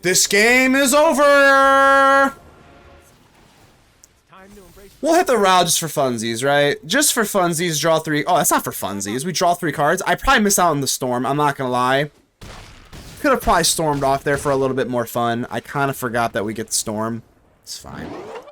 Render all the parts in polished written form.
This game is over! We'll hit the route just for funsies, right? Just for funsies, draw 3. Oh, that's not for funsies. We draw 3 cards. I probably missed out on the storm, I'm not gonna lie. Could have probably stormed off there for a little bit more fun. I kind of forgot that we get the storm. It's fine.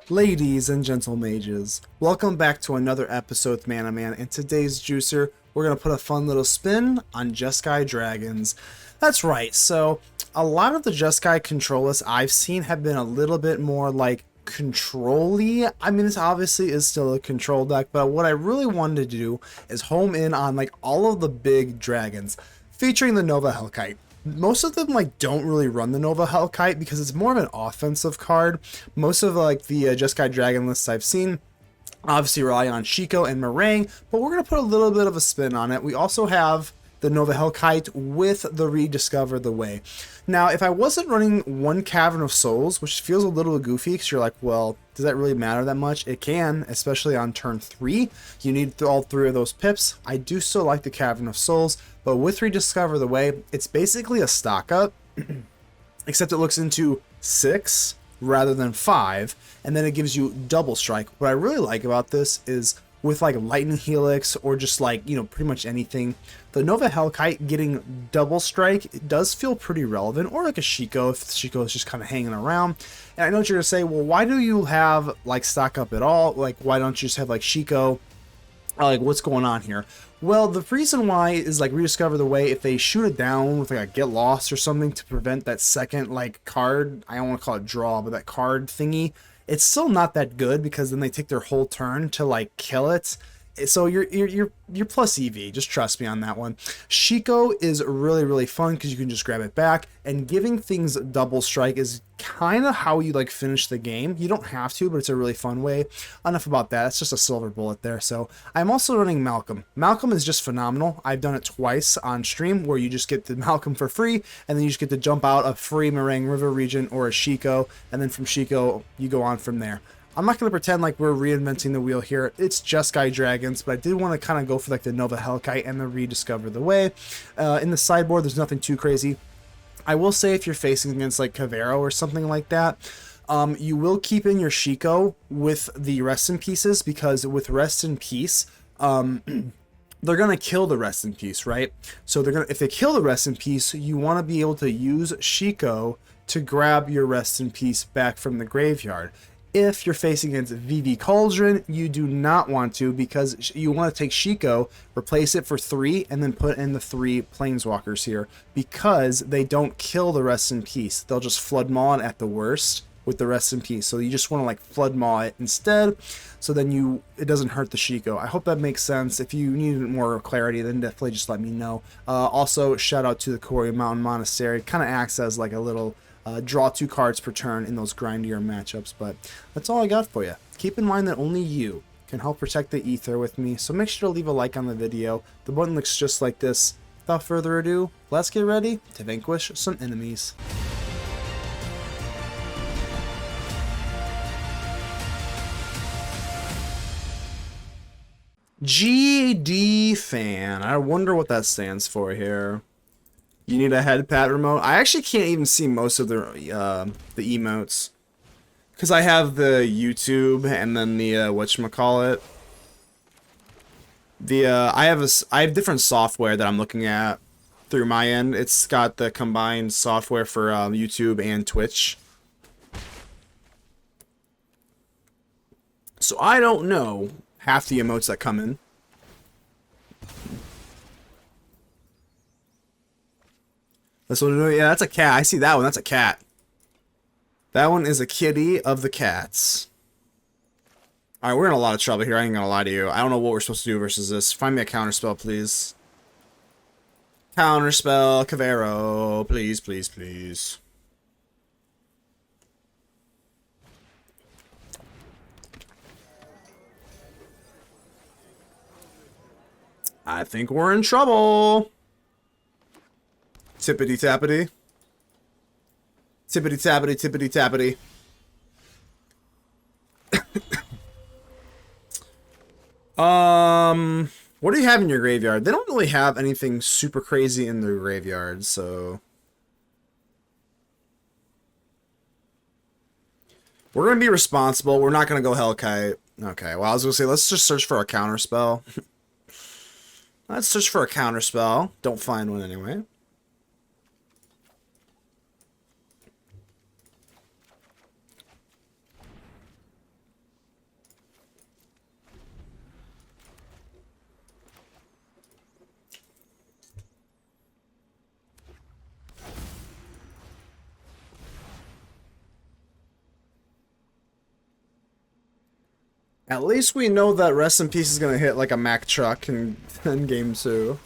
Ladies and gentle mages, welcome back to another episode with Mana Man. In today's juicer, we're going to put a fun little spin on Jeskai Dragons. That's right, so a lot of the Jeskai control lists I've seen have been a little bit more like control-y. I mean, this obviously is still a control deck, but what I really wanted to do is home in on like all of the big dragons featuring the Nova Hellkite. Most of them like don't really run the Nova Hellkite because it's more of an offensive card. Most of like the Jeskai Dragon lists I've seen obviously rely on Shiko and Marang, but we're going to put a little bit of a spin on it. We also have the Nova Hellkite with the Rediscover the Way. Now, if I wasn't running one Cavern of Souls, which feels a little goofy because you're like, well, does that really matter that much? It can, especially on turn 3. You need all 3 of those pips. I do still like the Cavern of Souls, but with Rediscover the Way, it's basically a stock up, except it looks into 6 rather than 5, and then it gives you double strike. What I really like about this is with like Lightning Helix or just like, you know, pretty much anything, the Nova Hellkite getting double strike, it does feel pretty relevant, or like a Shiko if Shiko is just kind of hanging around. And I know what you're gonna say, well, why do you have like stock up at all? Like, why don't you just have like Shiko? Like, what's going on here? Well, the reason why is like Rediscover the Way, if they shoot it down with like a get lost or something to prevent that second like card, I don't want to call it draw, but that card thingy, it's still not that good because then they take their whole turn to like kill it. So you're plus EV, just trust me on that one. Shiko is really fun because you can just grab it back, and giving things double strike is kind of how you like finish the game. You don't have to, but it's a really fun way. Enough about that. It's just a silver bullet there. So I'm also running Malcolm. Malcolm is just phenomenal. I've done it twice on stream where you just get the Malcolm for free, and then you just get to jump out a free Marang River Regent or a Shiko, and then from Shiko you go on from there. I'm not going to pretend like we're reinventing the wheel here. It's Jeskai Dragons, but I did want to kind of go for like the Nova Hellkite and the Rediscover the Way. In the sideboard, there's nothing too crazy. I will say if you're facing against like Cavero or something like that, you will keep in your Shiko with the Rest in Pieces, because with Rest in Peace, they're going to kill the Rest in Peace, right? So they're going to, if they kill the Rest in Peace, you want to be able to use Shiko to grab your Rest in Peace back from the graveyard. If you're facing against VV Cauldron, you do not want to, because you want to take Shiko, replace it for 3, and then put in the 3 Planeswalkers here, because they don't kill the Rest in Peace. They'll just Flood Maw it at the worst with the Rest in Peace. So you just want to like Flood Maw it instead, so then it doesn't hurt the Shiko. I hope that makes sense. If you need more clarity, then definitely just let me know. Also, shout out to the Cori Mountain Monastery. Kind of acts as like a little draw 2 cards per turn in those grindier matchups, but that's all I got for you. Keep in mind that only you can help protect the ether with me, so make sure to leave a like on the video. The button looks just like this. Without further ado, let's get ready to vanquish some enemies. GD fan. I wonder what that stands for here. You need a head pat remote. I actually can't even see most of the emotes, because I have the YouTube and then the whatchamacallit. I have different software that I'm looking at through my end. It's got the combined software for YouTube and Twitch. So I don't know half the emotes that come in. That's what yeah, that's a cat. I see that one. That's a cat. That one is a kitty of the cats. Alright, we're in a lot of trouble here. I ain't gonna lie to you. I don't know what we're supposed to do versus this. Find me a counterspell, please. Counterspell, Cavero. Please, please, please. I think we're in trouble. Tippity tappity. Tippity tappity, tippity tappity. What do you have in your graveyard? They don't really have anything super crazy in their graveyard, so We're gonna be responsible. We're not gonna go Hellkite. Okay, well, I was gonna say, let's just search for a counter spell. Let's search for a counter spell. Don't find one anyway. At least we know that Rest in Peace is gonna hit like a Mack truck in game 2.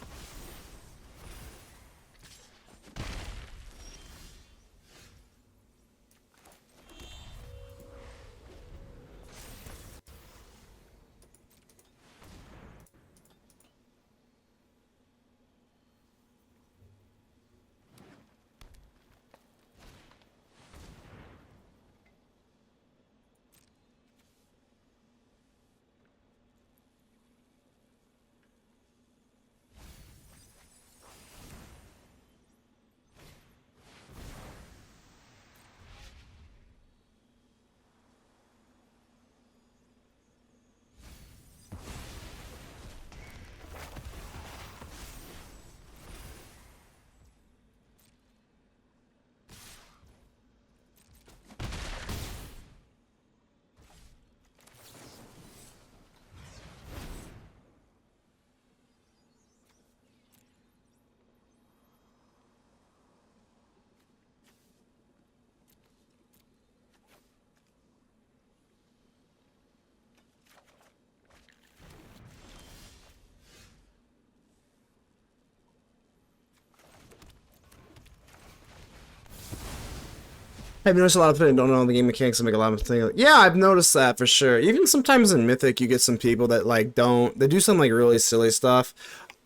I've noticed a lot of people don't know the game mechanics and make a lot of things. Yeah, I've noticed that for sure. Even sometimes in Mythic, you get some people that like they do some like really silly stuff.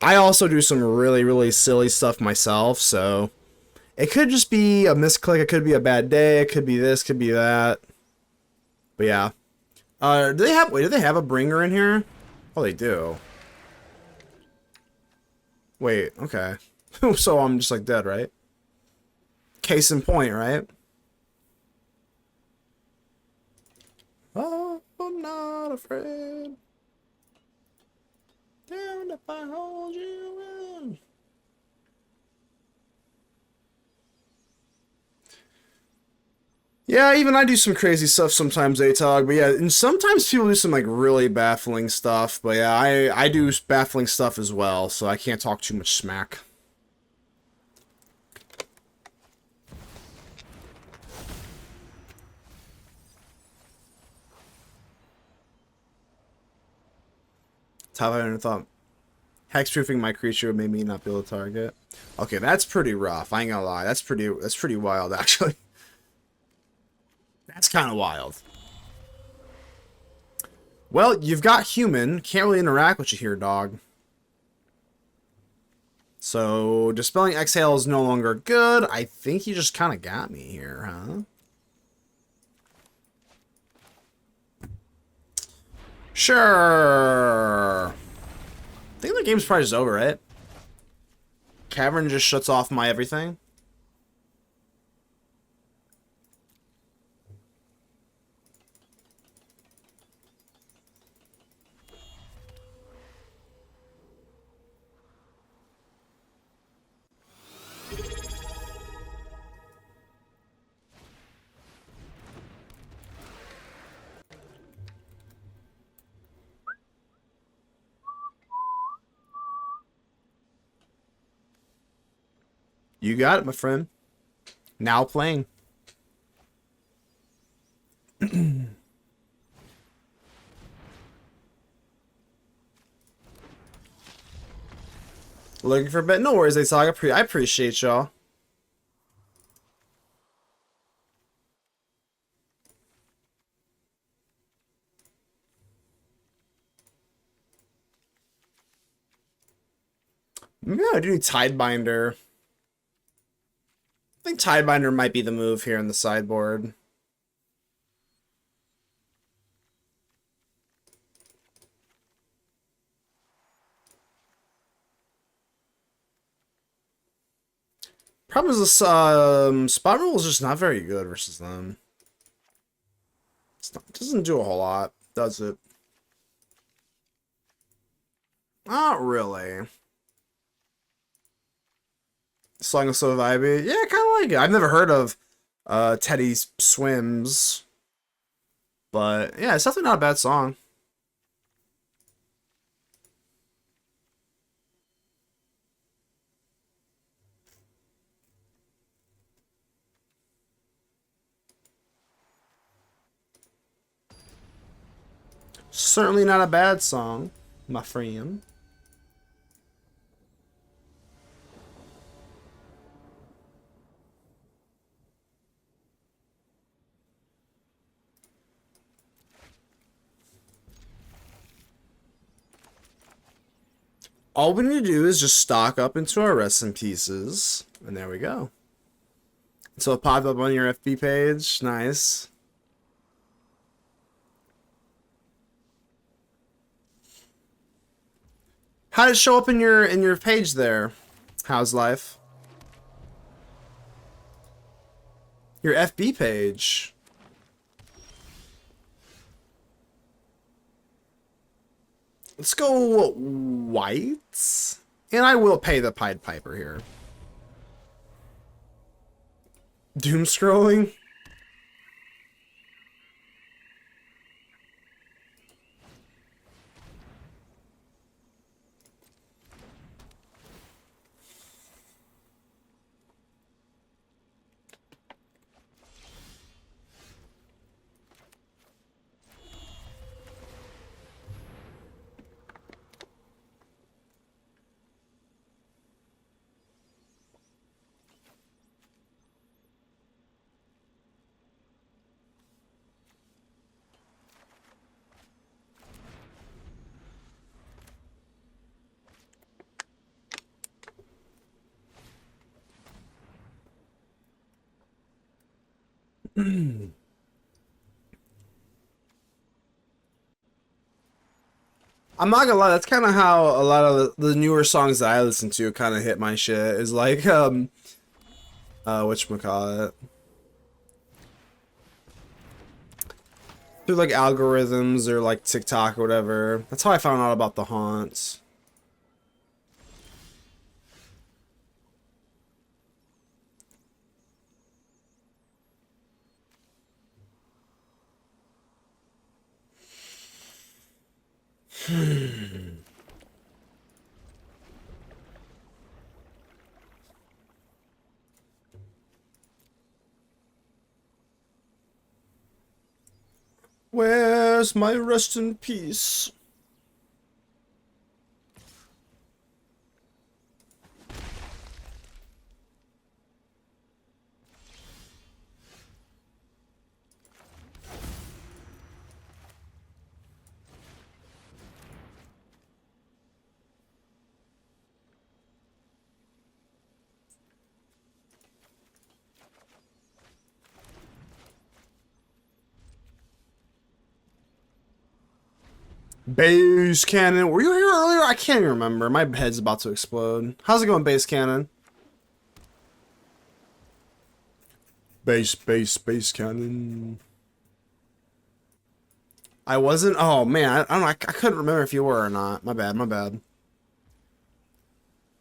I also do some really, really silly stuff myself, so it could just be a misclick, it could be a bad day, it could be this, could be that. But yeah. Do they have a bringer in here? Oh, they do. Wait, okay. So I'm just like dead, right? Case in point, right? Oh, I'm not afraid. Damn if I hold you in. Yeah, even I do some crazy stuff sometimes, ATOG. But yeah, and sometimes people do some like really baffling stuff. But yeah, I do baffling stuff as well, so I can't talk too much smack. Top 500 thought. Hexproofing my creature would make me not be able to target. Okay, that's pretty rough. I ain't gonna lie. That's pretty wild, actually. That's kind of wild. Well, you've got human. Can't really interact with you here, dog. So, Dispelling Exhale is no longer good. I think you just kind of got me here, huh? Sure. I think the game's probably just over, right? Cavern just shuts off my everything. You got it, my friend. Now playing. Looking for a bet? No worries, Saga. I appreciate y'all. Yeah, I do need Tidebinder. I think Tidebinder might be the move here in the sideboard. Problem is this spot roll is just not very good versus them. Doesn't do a whole lot, does it? Not really. Song is so vibey. Yeah, kind of like it. I've never heard of Teddy Swims, but yeah, it's definitely not a bad song. Certainly not a bad song, my friend. All we need to do is just stock up into our rest in pieces, and there we go. So it popped up on your FB page. Nice. How did it show up in your page there? How's life? Your FB page. Let's go white. And I will pay the Pied Piper here. Doom scrolling? I'm not gonna lie, that's kind of how a lot of the newer songs that I listen to kind of hit my shit. Is like, whatchamacallit? Through like algorithms or like TikTok or whatever. That's how I found out about the haunts. Where's my rest in peace? Base Cannon. Were you here earlier? I can't even remember. My head's about to explode. How's it going, Base Cannon? Base Cannon. I wasn't? Oh, man. I don't know. I couldn't remember if you were or not. My bad.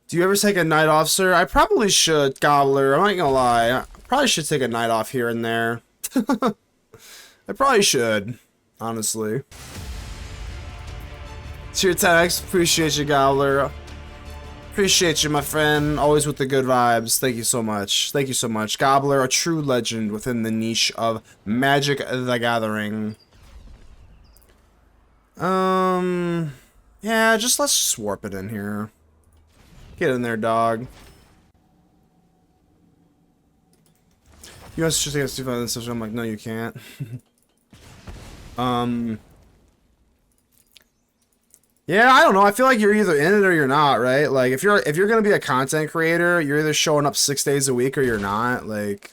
Do you ever take a night off, sir? I probably should, Gobbler. I'm not gonna lie. I probably should take a night off here and there. I probably should, honestly. Tier 10X, appreciate you, Gobbler. Appreciate you, my friend. Always with the good vibes. Thank you so much. Thank you so much. Gobbler, a true legend within the niche of Magic the Gathering. Yeah, let's just warp it in here. Get in there, dog. You guys should take a Steve and stuff. I'm like, no, you can't. Yeah, I don't know. I feel like you're either in it or you're not, right? Like if you're gonna be a content creator, you're either showing up 6 days a week or you're not. Like,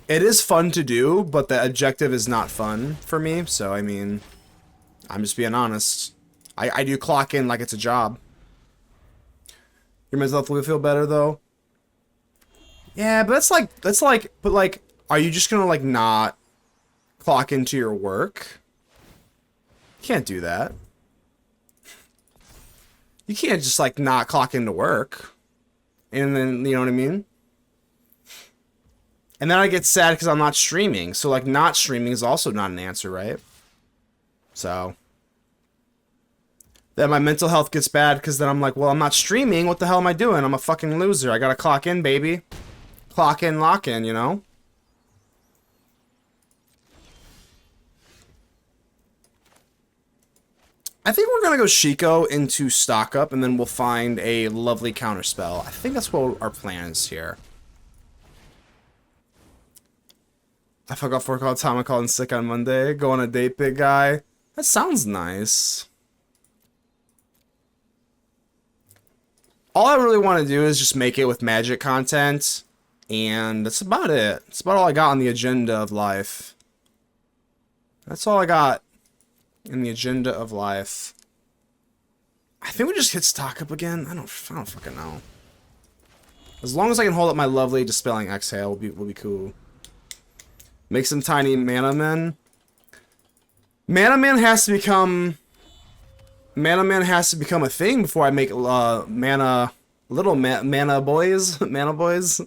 it is fun to do, but the objective is not fun for me. So I mean, I'm just being honest. I do clock in like it's a job. Your mental health will feel better though. Yeah, but but are you just gonna like not clock into your work. You can't do that. You can't just, like, not clock into work. And then, you know what I mean? And then I get sad because I'm not streaming. So, like, not streaming is also not an answer, right? So. Then my mental health gets bad because then I'm like, well, I'm not streaming. What the hell am I doing? I'm a fucking loser. I gotta clock in, baby. Clock in, lock in, you know? I think we're gonna go Shiko into stock up, and then we'll find a lovely counterspell. I think that's what our plan is here. I forgot for call time. I called in sick on Monday. Go on a date, big guy. That sounds nice. All I really want to do is just make it with magic content, and that's about it. That's about all I got on the agenda of life. That's all I got in the agenda of life. I think we just hit stock up again. I don't fucking know. As long as I can hold up my lovely Dispelling Exhale, will be cool. Make some tiny mana men. Mana man has to become a thing before I make little mana boys, mana boys.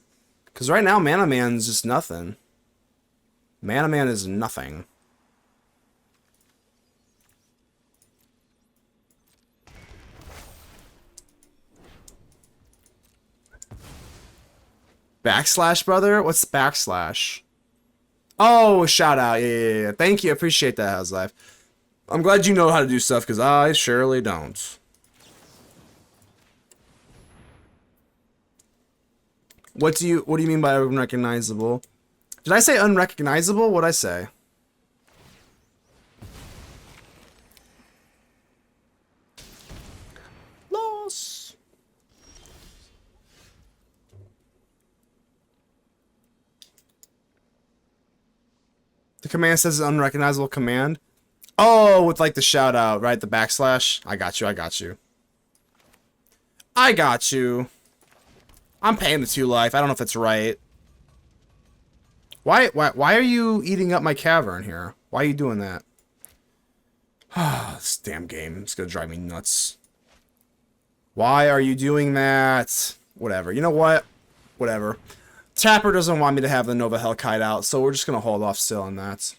Because right now mana man's just nothing. Mana man is nothing. Backslash, brother? What's backslash? Oh, shout out. Yeah. Thank you. Appreciate that, How's Life. I'm glad you know how to do stuff, because I surely don't. What do you mean by unrecognizable? Did I say unrecognizable? What'd I say? Loss. The command says unrecognizable command. Oh, with like the shout out, right? The backslash. I got you. I'm paying the 2 life. I don't know if it's right. Why are you eating up my cavern here? Why are you doing that? This damn game. It's gonna drive me nuts. Why are you doing that? Whatever. You know what? Whatever. Tapper doesn't want me to have the Nova Hellkite out, so we're just gonna hold off still on that.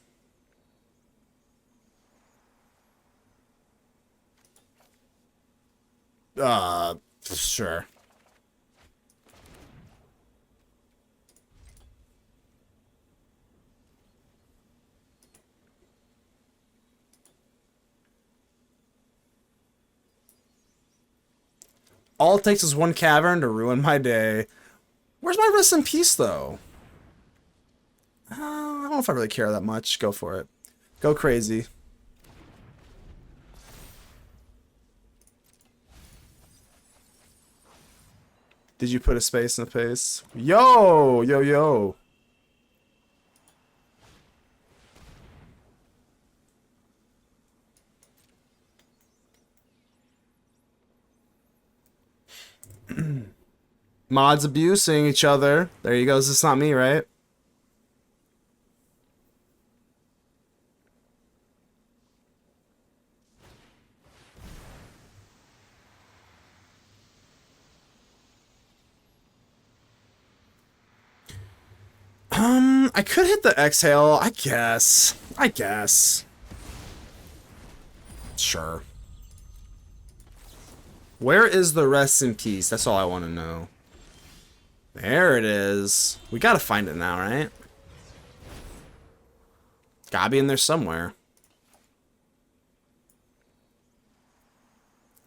Sure. All it takes is one cavern to ruin my day. Where's my rest in peace, though? I don't know if I really care that much. Go for it. Go crazy. Did you put a space in the pace? Yo! Mods abusing each other. There you go. This is not me, right? I could hit the exhale, I guess. Sure. Where is the rest in peace? That's all I want to know. There it is. We gotta find it now, right? Gotta be in there somewhere.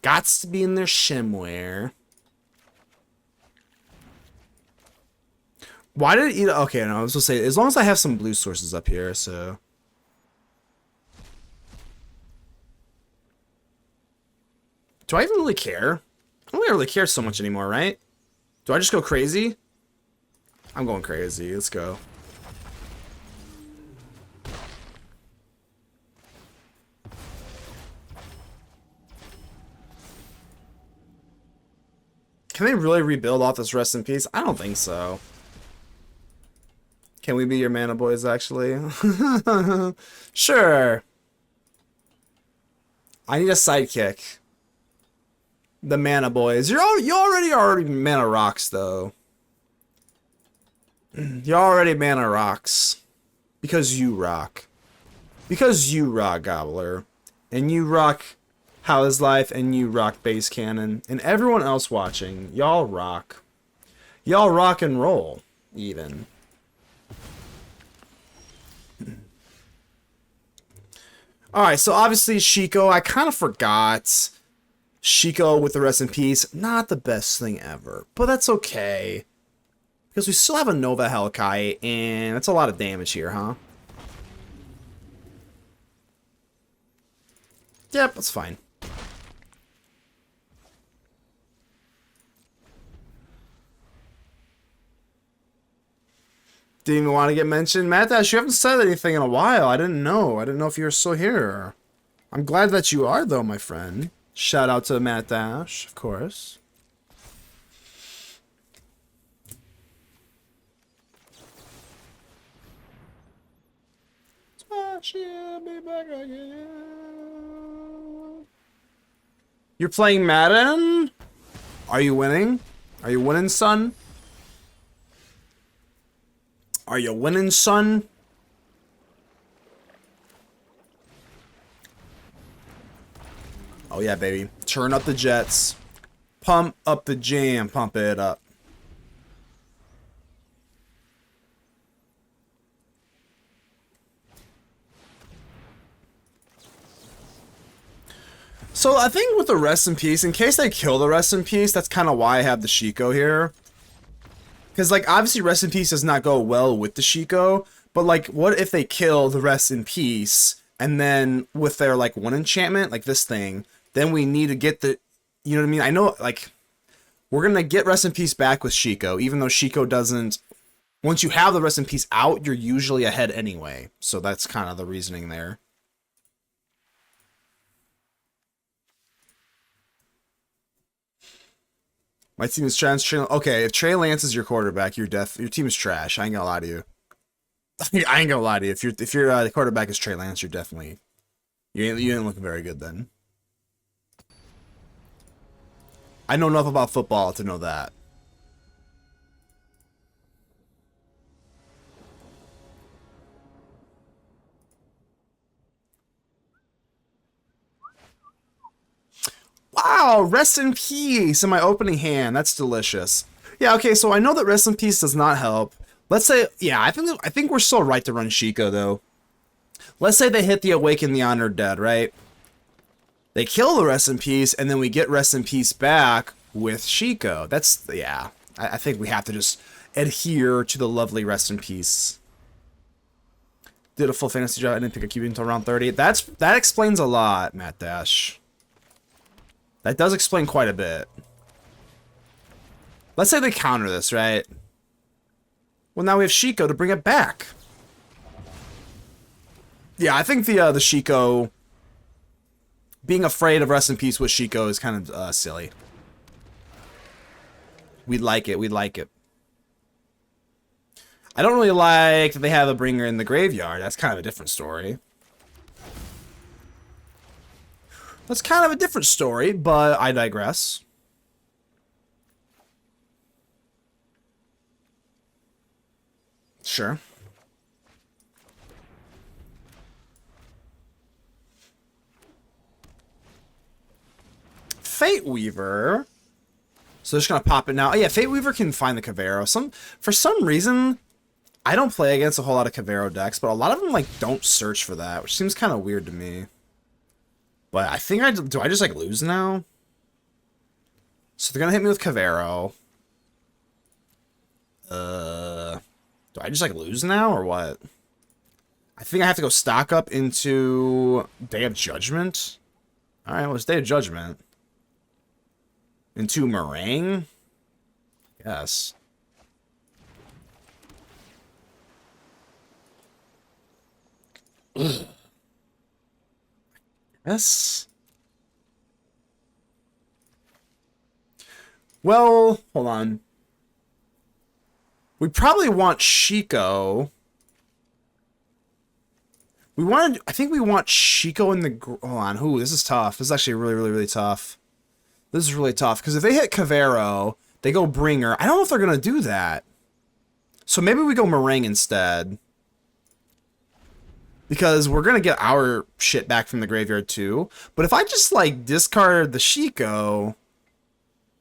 Gots to be in there somewhere. Why did it eat? Okay, no, I was supposed to say, as long as I have some blue sources up here, so. Do I even really care? I don't really care so much anymore, right? Do I just go crazy? I'm going crazy. Let's go. Can they really rebuild off this rest in peace? I don't think so. Can we be your mana boys, actually? Sure. I need a sidekick. The mana boys. You already mana rocks, though. You already mana rocks. Because you rock. Because you rock, Gobbler. And you rock How Is Life, and you rock Base Cannon. And everyone else watching, y'all rock. Y'all rock and roll, even. Alright, so obviously Shiko, I kind of forgot. Shiko with the Rest in Peace, not the best thing ever. But that's okay. Because we still have a Nova Hellkite, and that's a lot of damage here, huh? Yep, that's fine. Didn't even want to get mentioned. Matt Dash, you haven't said anything in a while. I didn't know. I didn't know if you were still here. I'm glad that you are, though, my friend. Shout out to Matt Dash, of course. You're playing Madden? Are you winning? Are you winning, son? Are you winning, son? Oh yeah, baby. Turn up the jets. Pump up the jam. Pump it up. So I think with the Rest in Peace, in case they kill the Rest in Peace, that's kind of why I have the Shiko here. Because, like, obviously Rest in Peace does not go well with the Shiko, but, like, what if they kill the Rest in Peace, and then with their, like, one enchantment, like this thing, then we need to get the, you know what I mean? I know, like, we're going to get Rest in Peace back with Shiko, even though Shiko doesn't, once you have the Rest in Peace out, you're usually ahead anyway. So that's kind of the reasoning there. My team is trash. Okay, if Trey Lance is your quarterback, your team is trash. I ain't gonna lie to you. I ain't gonna lie to you. If your quarterback is Trey Lance, you're definitely you ain't looking very good then. I know enough about football to know that. Wow, Rest in Peace in my opening hand. That's delicious. Yeah, okay, so I know that Rest in Peace does not help. Let's say, yeah, I think we're still right to run Shiko, though. Let's say they hit the Awaken the Honored Dead, right? They kill the Rest in Peace, and then we get Rest in Peace back with Shiko. That's, yeah, I think we have to just adhere to the lovely Rest in Peace. Did a full fantasy draft. I didn't pick a QB until round 30. That explains a lot, Matt Dash. That does explain quite a bit. Let's say they counter this, right? Well, now we have Shiko to bring it back. Yeah, I think the Shiko, being afraid of Rest in Peace with Shiko is kind of silly. We'd like it. We'd like it. I don't really like that they have a bringer in the graveyard. That's kind of a different story. That's kind of a different story, but I digress. Sure. Fate Weaver. So they're just gonna pop it now. Oh yeah, Fate Weaver can find the Cavero. For some reason, I don't play against a whole lot of Cavero decks, but a lot of them like don't search for that, which seems kind of weird to me. But I think do I just like lose now? So they're gonna hit me with Cavero. Do I just like lose now or what? I think I have to go stock up into Day of Judgment. Alright, well it's Day of Judgment. Into Marang? Yes. Ugh. Yes. Well, hold on. We probably want Shiko. I think we want Shiko in the... Hold on. Ooh, this is tough. This is actually really, really, really tough. This is really tough. Because if they hit Cavero, they go Bringer. I don't know if they're going to do that. So maybe we go Marang instead. Because we're going to get our shit back from the graveyard too. But if I just, like, discard the Shiko...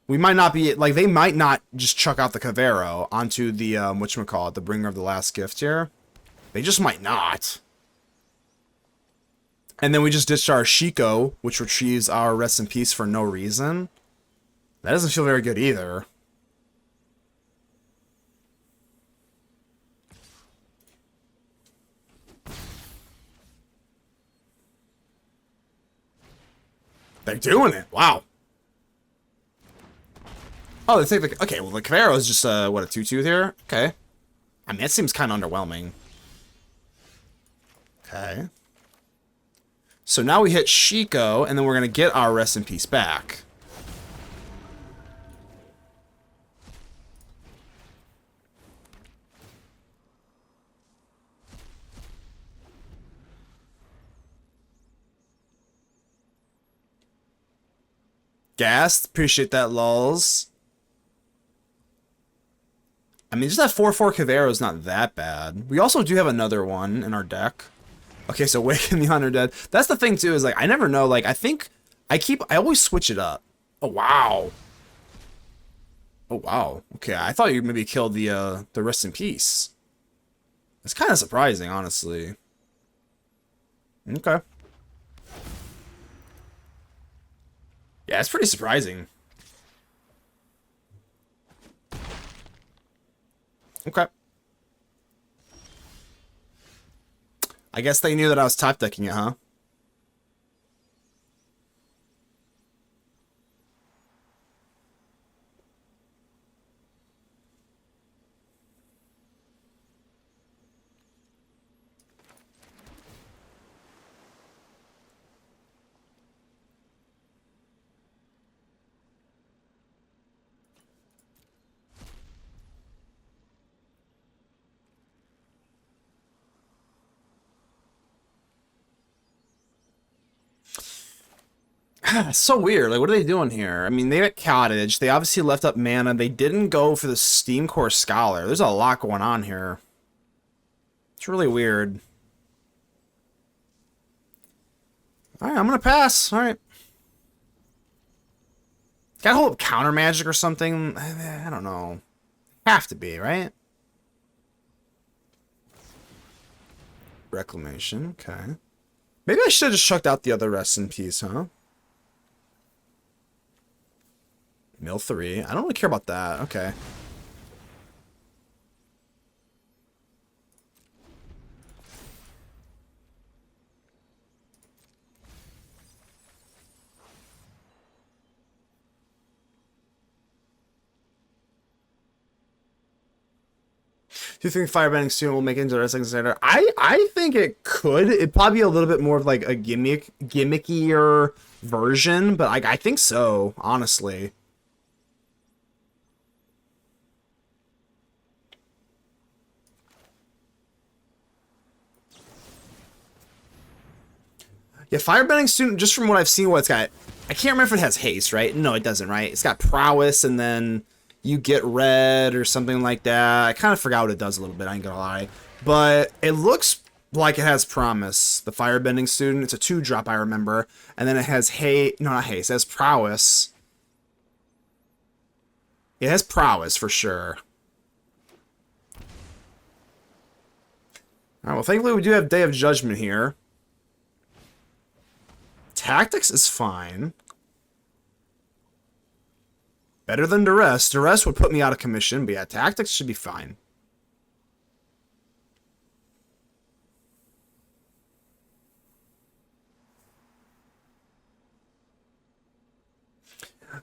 We might not be... Like, they might not just chuck out the Cavero onto the, whatchamacallit, the Bringer of the Last Gift here. They just might not. And then we just ditched our Shiko, which retrieves our Rest in Peace for no reason. That doesn't feel very good either. They're doing it. Wow. Oh, they take the... Okay, well, the Cavero is just, what, a 2/2 here? Okay. I mean, that seems kind of underwhelming. Okay. So now we hit Shiko, and then we're going to get our Rest in Peace back. Gassed. Appreciate that, lulz. I mean, just that 4/4 Cavero is not that bad. We also do have another one in our deck. Okay, so Waken the Undead. That's the thing, too, is, like, I never know. Like, I think I always switch it up. Oh, wow. Oh, wow. Okay, I thought you maybe killed the Rest in Peace. It's kind of surprising, honestly. Okay. Yeah, it's pretty surprising. Okay. I guess they knew that I was top decking it, huh? It's so weird. Like, what are they doing here? I mean, they got Cottage. They obviously left up mana. They didn't go for the Steam Core Scholar. There's a lot going on here. It's really weird. Alright, I'm gonna pass. Alright. Gotta hold up counter magic or something. I don't know. Have to be, right? Reclamation. Okay. Maybe I should have just chucked out the other Rest in Peace, huh? Mill 3. I don't really care about that. Okay. Do you think Firebending Student will make it into the Wrestling Center? I think it could. It'd probably be a little bit more of like a gimmickier version, but I think so, honestly. Yeah, Firebending Student, just from what I've seen, what it's got, I can't remember if it has haste, right? No, it doesn't, right? It's got prowess, and then you get red or something like that. I kind of forgot what it does a little bit, I ain't gonna lie. But it looks like it has promise. The Firebending Student, it's a 2-drop, I remember. And then it has haste, no, not haste, it has prowess. It has prowess, for sure. Alright, well, thankfully we do have Day of Judgment here. Tactics is fine. Better than Duress. Duress would put me out of commission, but yeah, Tactics should be fine.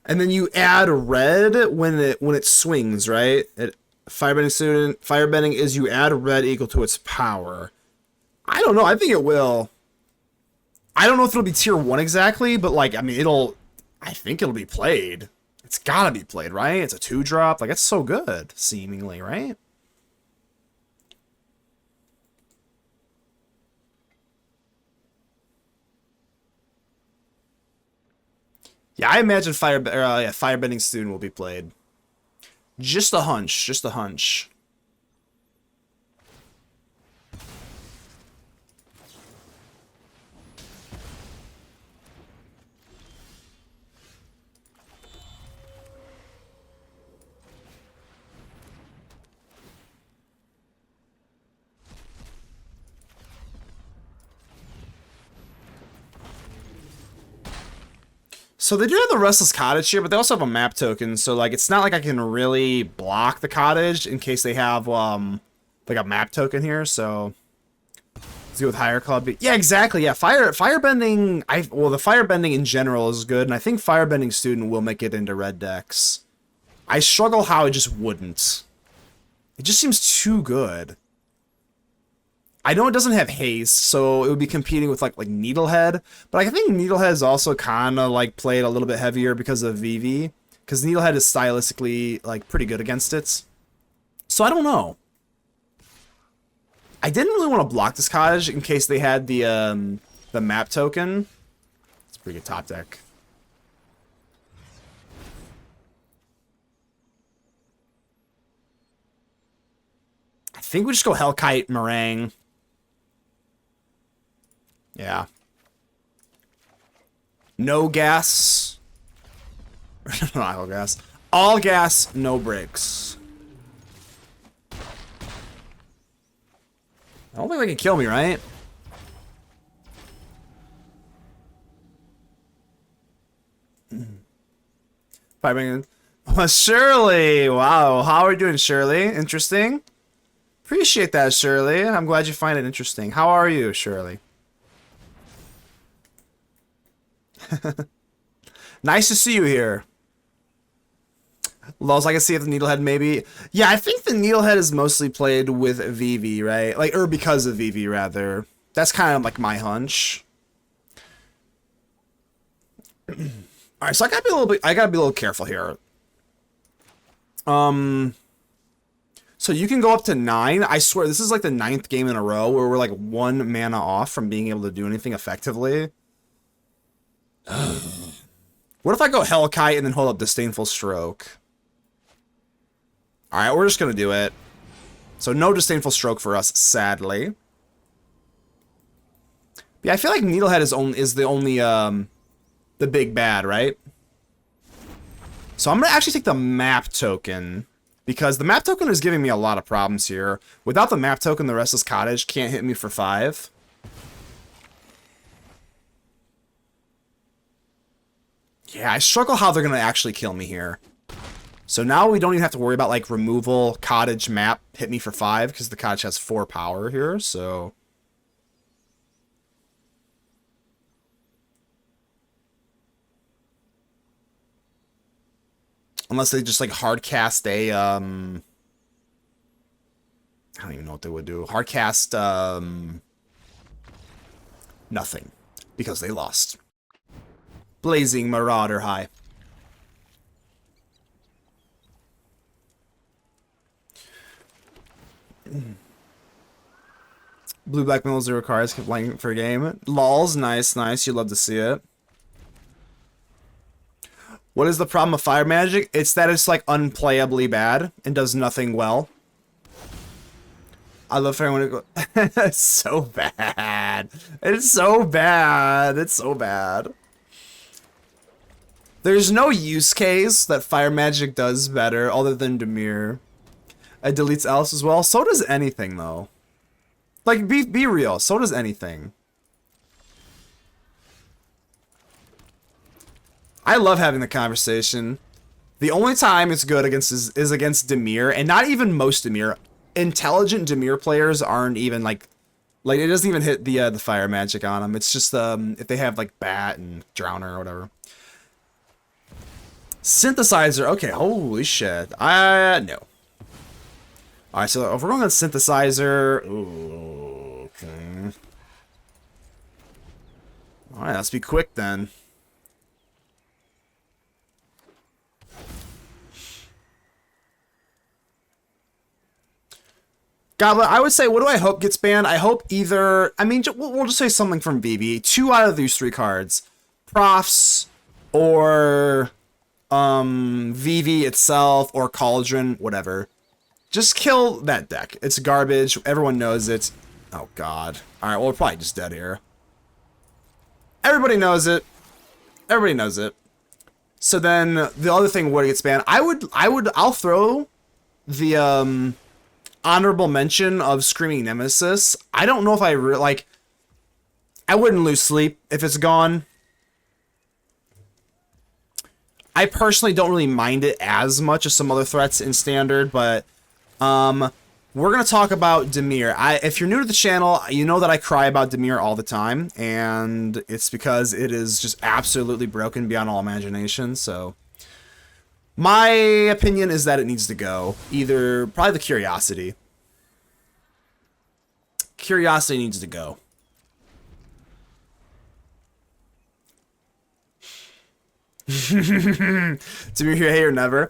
And then you add red when it swings, right? Firebending is you add red equal to its power. I don't know. I think it will. I don't know if it'll be tier 1 exactly, but like, I mean, I think it'll be played. It's gotta be played, right? It's a 2-drop. Like, it's so good, seemingly, right? Yeah, I imagine Firebending Student will be played. Just a hunch, just a hunch. So they do have the Restless Cottage here, but they also have a map token, so like it's not like I can really block the cottage in case they have like a map token here, so let's go with higher club. Yeah, exactly. Yeah, firebending well, the firebending in general is good, and I think Firebending Student will make it into red decks. I struggle how it just wouldn't. It just seems too good. I know it doesn't have haste, so it would be competing with like Needlehead, but I think Needlehead is also kind of like played a little bit heavier because of VV, because Needlehead is stylistically like pretty good against it. So I don't know. I didn't really want to block this cottage in case they had the map token. It's a pretty good top deck. I think we just go Hellkite, Marang. Yeah. No gas. Not all gas. All gas, no brakes. I don't think they can kill me, right? Shirley! Wow, how are you doing, Shirley? Interesting. Appreciate that, Shirley. I'm glad you find it interesting. How are you, Shirley? Nice to see you here. Lols, I can see if the Needlehead maybe. Yeah, I think the Needlehead is mostly played with VV, right? Like, or because of VV, rather. That's kind of like my hunch. Alright, so I gotta be a little careful here. So you can go up to 9. I swear, this is like the 9th game in a row where we're like 1 mana off from being able to do anything effectively. What if I go Hellkite and then hold up Disdainful Stroke? Alright, we're just gonna do it. So no Disdainful Stroke for us, sadly. Yeah, I feel like Needlehead is the only the big bad, right? So I'm gonna actually take the map token, because the map token is giving me a lot of problems here. Without the map token, the Restless Cottage can't hit me for 5. Yeah, I struggle how they're going to actually kill me here. So now we don't even have to worry about, like, removal, cottage, map, hit me for 5, because the cottage has 4 power here, so... Unless they just, like, hard cast a, I don't even know what they would do. Hard cast, nothing. Because they lost. Blazing Marauder High. Blue Black Middle 0 cards kept playing for a game. Lols, nice, nice. You'd love to see it. What is the problem of Fire Magic? It's that it's like unplayably bad and does nothing well. I love when it goes. It's so bad. It's so bad. It's so bad. There's no use case that Fire Magic does better other than Dimir. It deletes else as well. So does anything, though. Like, be real. So does anything. I love having the conversation. The only time it's good against is against Dimir, and not even most Dimir. Intelligent Dimir players aren't even like it doesn't even hit the Fire Magic on them. It's just if they have like Bat and Drowner or whatever. Synthesizer. Okay, holy shit. No. Alright, so if we're going on Synthesizer... Ooh, okay. Alright, let's be quick then. Goblet, I would say, what do I hope gets banned? I hope either... I mean, we'll just say something from VB. 2 out of these 3 cards. Profs... or VV itself, or Cauldron, whatever. Just kill that deck. It's garbage. Everyone knows it. Oh god. Alright, well, we're probably just dead here. Everybody knows it. Everybody knows it. So then the other thing would get banned. I'll throw the honorable mention of Screaming Nemesis. I don't know if I I wouldn't lose sleep if it's gone. I personally don't really mind it as much as some other threats in Standard, but we're going to talk about Dimir. If you're new to the channel, you know that I cry about Dimir all the time, and it's because it is just absolutely broken beyond all imagination, so my opinion is that it needs to go. Probably the Curiosity. Curiosity needs to go. Dimir here, hey or never.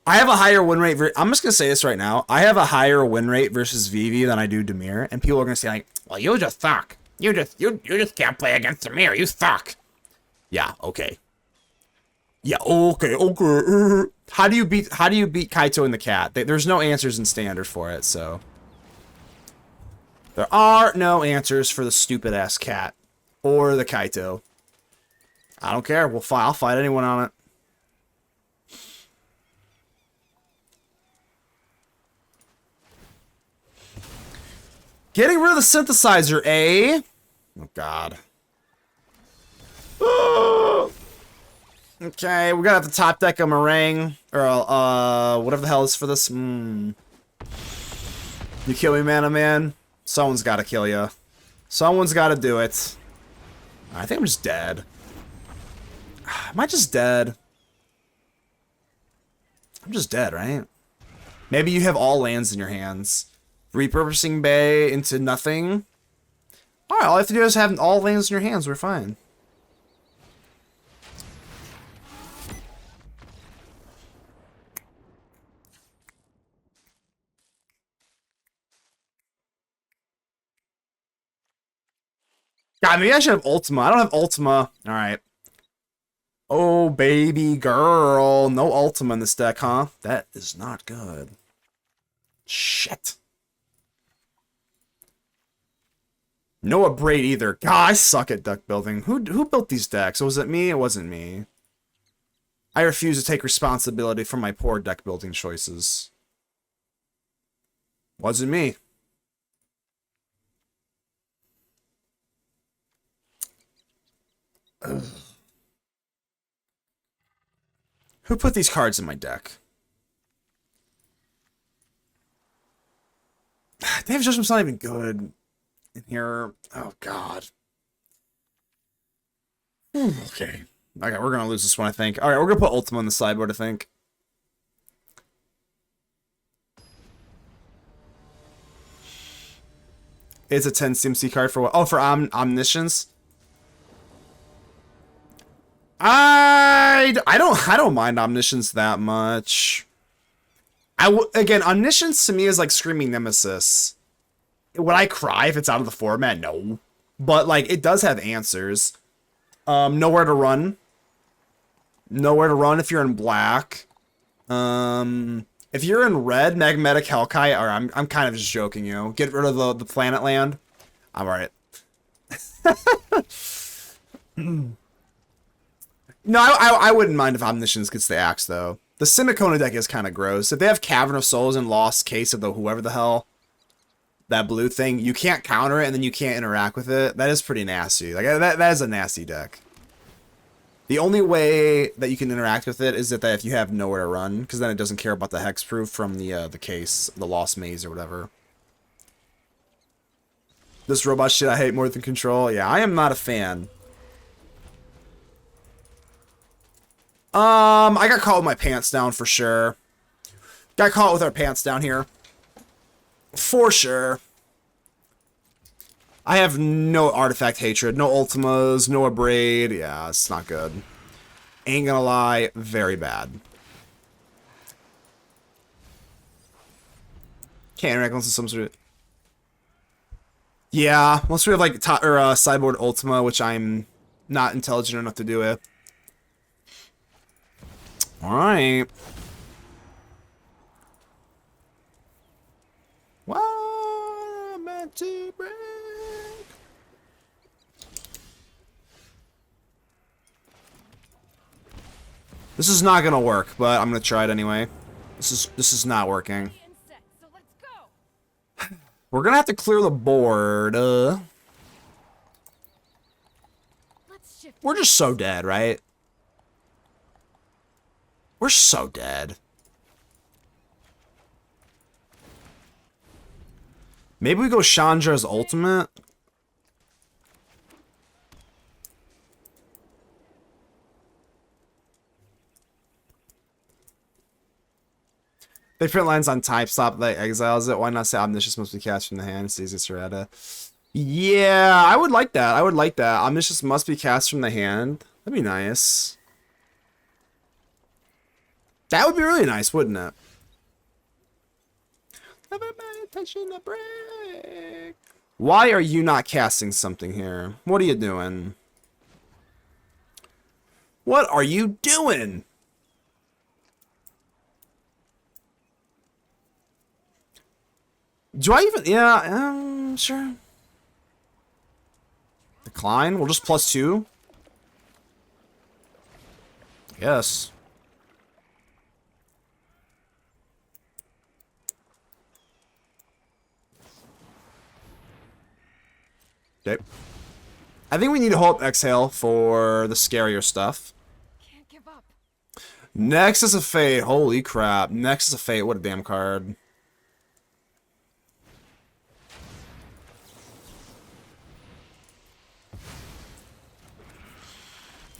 I have a higher win rate. I'm just gonna say this right now. I have a higher win rate versus VV than I do Dimir, and people are gonna say like, "Well, you just suck. You just can't play against Dimir. You suck." Yeah. Okay. Yeah. Okay. Okay. How do you beat Kaito and the cat? There's no answers in Standard for it, so there are no answers for the stupid ass cat or the Kaito. I don't care. I'll fight anyone on it. Getting rid of the synthesizer, eh? Oh, God. Okay, we gotta have the top deck of Marang. Or, whatever the hell is for this. You kill me, man. Someone's gotta kill you. Someone's gotta do it. I think I'm just dead. Am I just dead? I'm just dead, right? Maybe you have all lands in your hands. Repurposing Bay into nothing. Alright, all I have to do is have all lands in your hands. We're fine. God, maybe I should have Ultima. I don't have Ultima. Alright. Oh, baby girl. No Ultima in this deck, huh? That is not good. Shit. No Abrade either. God, I suck at deck building. Who built these decks? Was it me? It wasn't me. I refuse to take responsibility for my poor deck building choices. Wasn't me. Ugh. Who put these cards in my deck? David Judgment's not even good in here. Oh, God. Okay. Okay, we're gonna lose this one, I think. Alright, we're gonna put Ultima on the sideboard, I think. It's a 10 CMC card for what? Oh, for Omniscience? I don't mind Omniscience that much. Again, Omniscience to me is like Screaming Nemesis. Would I cry if it's out of the format? No. But, like, it does have answers. Nowhere to run. Nowhere to run if you're in black. If you're in red, Magnetic Hellkite, or I'm kind of just joking, you know. Get rid of the planet land. I'm alright. No, I wouldn't mind if Omniscience gets the axe, though. The Simicona deck is kind of gross. If they have Cavern of Souls and Lost Case of the whoever the hell, that blue thing, you can't counter it and then you can't interact with it. That is pretty nasty. Like that is a nasty deck. The only way that you can interact with it is that if you have nowhere to run, because then it doesn't care about the hexproof from the case, the Lost Maze or whatever. This robot shit I hate more than Control. Yeah, I am not a fan. I got caught with my pants down for sure. Got caught with our pants down here. For sure. I have no artifact hatred, no Ultimas, no Abrade. Yeah, it's not good. Ain't gonna lie, very bad. Can't interact unless it's some sort of... Yeah, unless we have like Sideboard Ultima, which I'm not intelligent enough to do it. Alright. What meant to break? This is not gonna work, but I'm gonna try it anyway. This is not working. We're gonna have to clear the board. We're just so dead, right? We're so dead. Maybe we go Chandra's ultimate. They print lines on type stop that exiles it. Why not say Omniscience must be cast from the hand? It's easy to read. Yeah, I would like that. I would like that. Omniscience must be cast from the hand. That'd be nice. That would be really nice, wouldn't it? Why are you not casting something here? What are you doing? What are you doing? Do I even... Yeah, sure. Decline? We'll just +2. Yes. Okay. I think we need to hold exhale for the scarier stuff. Can't give up. Nexus of Fate. Holy crap. Nexus of Fate. What a damn card.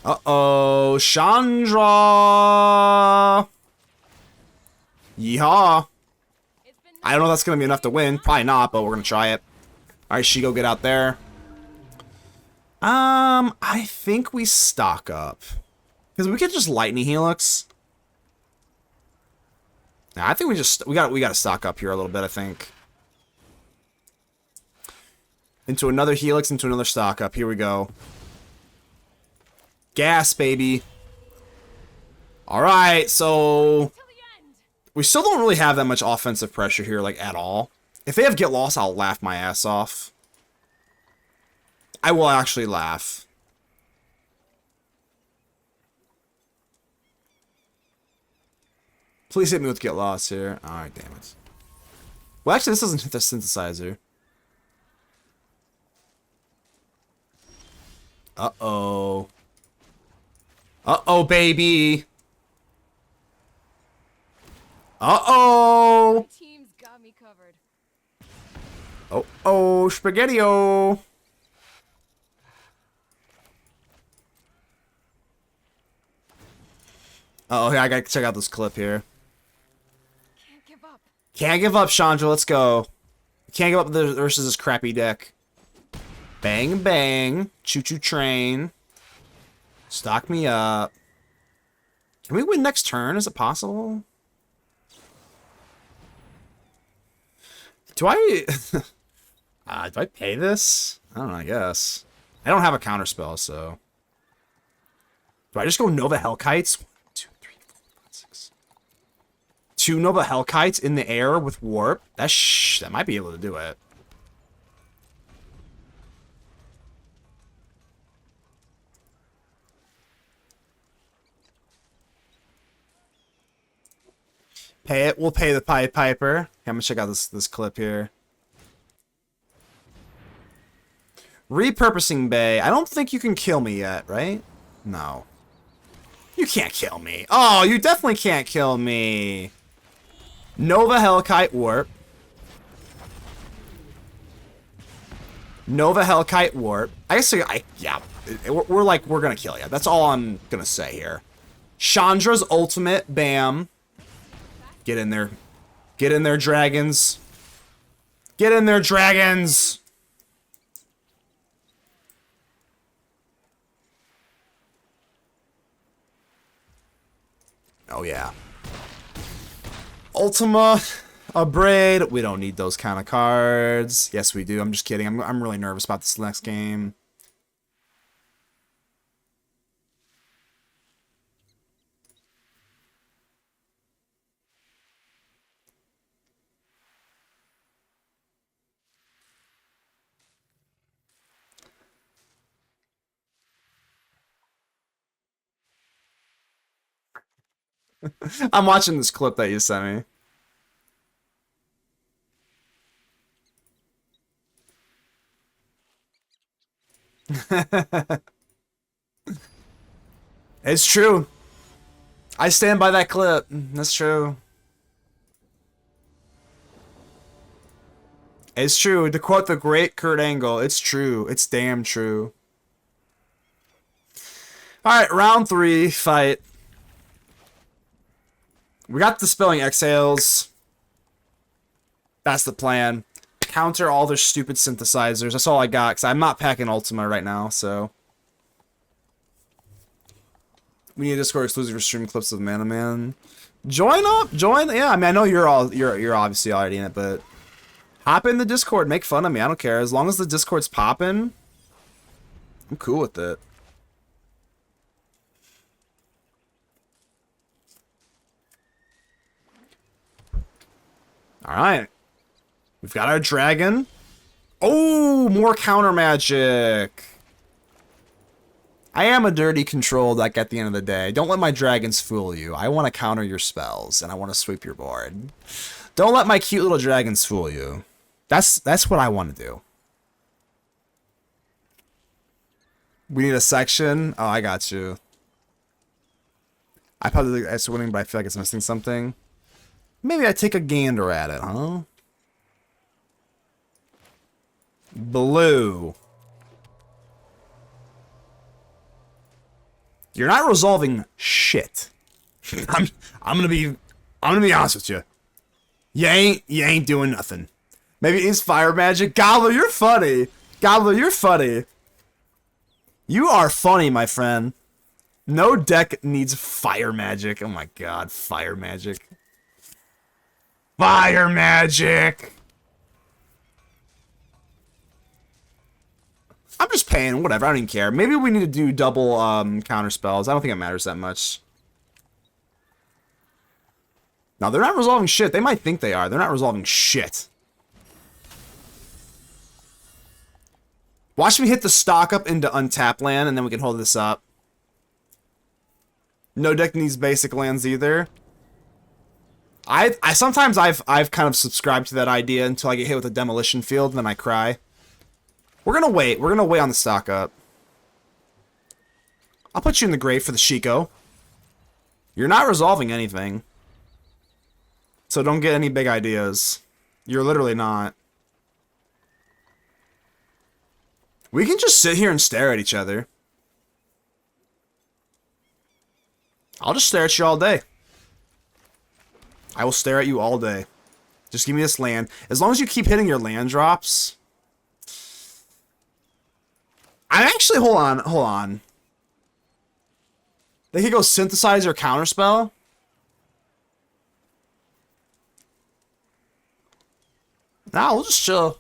Uh-oh. Chandra. Yeehaw. I don't know if that's going to be enough to win. Probably not, but we're going to try it. Alright, Shiko, get out there. I think we stock up. Because we could just Lightning Helix. Nah, I think we gotta stock up here a little bit, I think. Into another Helix, into another stock up. Here we go. Gas, baby. Alright, so we still don't really have that much offensive pressure here, like, at all. If they have Get Lost, I'll laugh my ass off. I will actually laugh. Please hit me with Get Lost here. Alright, damn it. Well, actually, this doesn't hit the synthesizer. Uh-oh. Uh-oh, baby. Uh-oh. Team's got me covered. Oh, spaghetti-o. Oh, I gotta check out this clip here. Can't give up. Can't give up, Chandra. Let's go. Can't give up versus this crappy deck. Bang, bang. Choo-choo train. Stock me up. Can we win next turn? Is it possible? Do I... do I pay this? I don't know, I guess. I don't have a counterspell, so... Do I just go Nova Hellkites? 1, 2, 3, 4, 5, 6. 2 Nova Hellkites in the air with Warp? That might be able to do it. Pay it. We'll pay the Pied Piper. Okay, I'm gonna check out this clip here. Repurposing Bay. I don't think you can kill me yet, right? No. You can't kill me. Oh, you definitely can't kill me. Nova Hellkite Warp. Nova Hellkite Warp. I guess, yeah. We're gonna kill you. That's all I'm gonna say here. Chandra's ultimate. Bam. Get in there. Get in there, dragons. Get in there, dragons. Oh, yeah. Ultima, Abrade. We don't need those kind of cards. Yes, we do. I'm just kidding. I'm really nervous about this next game. I'm watching this clip that you sent me. It's true. I stand by that clip. That's true. It's true. To quote the great Kurt Angle, it's true. It's damn true. Alright, round 3, fight. We got Dispelling Exhales. That's the plan. Counter all their stupid synthesizers. That's all I got, because I'm not packing Ultima right now, so. We need a Discord exclusive for stream clips of Man. Join up! Join! Yeah, I mean, I know you're obviously already in it, but hop in the Discord, make fun of me, I don't care. As long as the Discord's popping, I'm cool with it. Alright. We've got our dragon. Oh, more counter magic. I am a dirty control deck at the end of the day. Don't let my dragons fool you. I want to counter your spells, and I want to sweep your board. Don't let my cute little dragons fool you. That's what I want to do. We need a section. Oh, I got you. I probably think it's winning, but I feel like it's missing something. Maybe I take a gander at it, huh? Blue. You're not resolving shit. I'm gonna be honest with you. You ain't doing nothing. Maybe it's fire magic. Gobbler, you're funny. Gobbler, you're funny. You are funny, my friend. No deck needs fire magic. Oh my god, fire magic. Fire magic. I'm just paying, whatever, I don't even care. Maybe we need to do double counter spells. I don't think it matters that much. No, they're not resolving shit. They might think they are. They're not resolving shit. Watch me hit the stock up into untap land, and then we can hold this up. No deck needs basic lands either. Sometimes I've kind of subscribed to that idea until I get hit with a demolition field, and then I cry. We're gonna wait. We're gonna wait on the stock up. I'll put you in the grave for the Shiko. You're not resolving anything. So don't get any big ideas. You're literally not. We can just sit here and stare at each other. I'll just stare at you all day. I will stare at you all day. Just give me this land. As long as you keep hitting your land drops. I actually, hold on. They could go synthesize or counterspell. Nah, we'll just chill.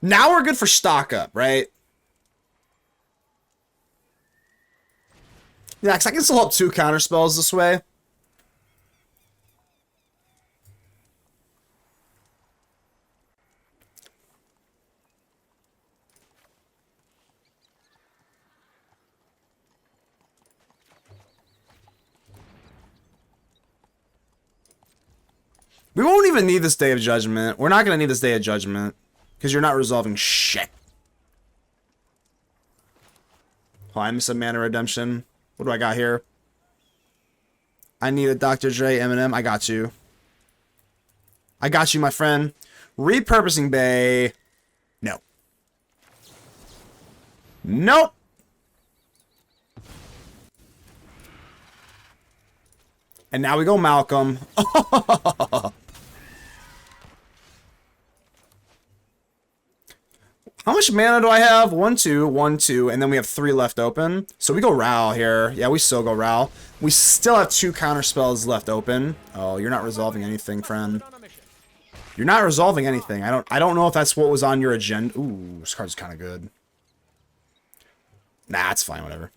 Now we're good for stock up, right? Yeah, because I can still help 2 counter spells this way. We won't even need this Day of Judgment. We're not going to need this Day of Judgment. Because you're not resolving shit. Oh, I missed a Mana Redemption. What do I got here? I need a Dr. Dre Eminem. I got you. I got you, my friend. Repurposing Bay. No. Nope. And now we go Malcolm. How much mana do I have? 1, 2, 1, 2, and then we have 3 left open. So we go Ral here. Yeah, we still go Ral. We still have 2 counter spells left open. Oh, you're not resolving anything, friend. You're not resolving anything. I don't know if that's what was on your agenda. Ooh, this card's kind of good. Nah, it's fine, whatever.